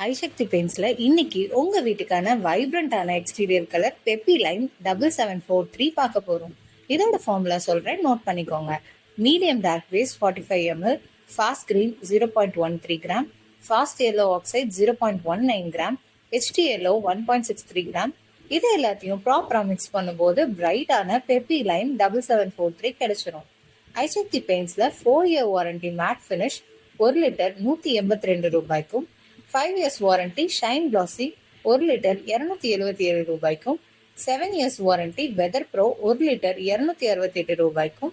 ஐசக்தி பெயிண்ட்ஸ்ல இன்னைக்கு உங்க வீட்டுக்கான வைப்ரண்டான எக்ஸ்டீரியர் கலர் பெப்பி லைம் 7743 பார்க்க போறோம். இதோட ஃபார்முலா சொல்றேன், நோட் பண்ணிக்கோங்க. Medium dark base 45 ml, fast green 0.13 gram, fast yellow oxide 0.19 gram, HD yellow 1.63 gram. இது எல்லாத்தையும் ப்ராப்பரா மிக்ஸ் பண்ணும்போது பிரைட்டான பெப்பி லைம் 7743 கிடைச்சிரும். ஐசக்தி பெயிண்ட்ஸ்ல 4-year warranty matt finish 1 litre 182 ரூபாய்க்கும், 5 years warranty shine classy 1 litre 277 ரூபாய்க்கும், 7 years warranty weather pro 1 litre 268 ரூபாய்க்கும்,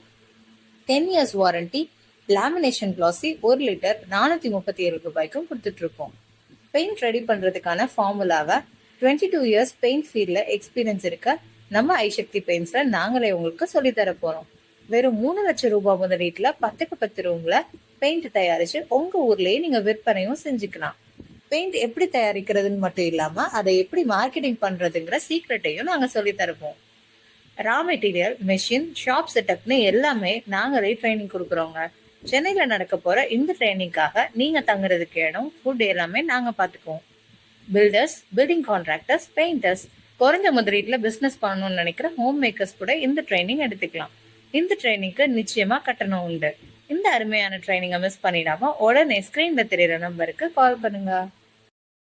10 years warranty lamination classy 1 litre 437 ரூபாய்க்கும் கொடுத்துட்டு இருக்கோம். பெயிண்ட் ரெடி பண்றதுக்கான ஃபார்முலாவை 22 years பெயிண்ட் ஃபீல்ட்ல எக்ஸ்பீரியன்ஸ் இருக்க நம்ம ஐசக்தி பெயிண்ட்ஸ்ல நாங்களே உங்களுக்கு சொல்லி தர போறோம். வெறும் 3 லட்சம் ரூபாய் முதலீட்டுல 10க்கு 10 ரூம்ல பெயிண்ட் தயாரிச்சு உங்க ஊர்லயே நீங்க விற்பனையும் செஞ்சுக்கலாம். பெயிண்ட் எப்படி தயாரிக்கிறதுன்னு மட்டும் இல்லாம அதை எப்படி மார்க்கெட்டிங் பண்றதுங்கிற சீக்ரெட்டையும் நாங்க சொல்லி தருவோம். ரா மெட்டீரியல், மெஷின், ஷாப் செட்டப்னு எல்லாமே நாங்களே ட்ரைனிங் கொடுக்குறோங்க. சென்னையில நடக்க போற இந்த ட்ரைனிங்காக நீங்க தங்குறதுக்கு இடம், ஃபுட் எல்லாமே நாங்க பாத்துக்குவோம். பில்டர்ஸ், பில்டிங் கான்ட்ராக்டர்ஸ், பெயிண்டர்ஸ், குறைஞ்ச முதலீட்டுல பிசினஸ் பண்ணணும்னு நினைக்கிற ஹோம் மேக்கர்ஸ் கூட இந்த ட்ரைனிங் எடுத்துக்கலாம். இந்த ட்ரைனிங்க்கு நிச்சயமா கட்டணம் உண்டு. இந்த அருமையான ட்ரைனிங்கை மிஸ் பண்ணிடாம உடனே ஸ்கிரீன்ல தெரியற நம்பருக்கு கால் பண்ணுங்க.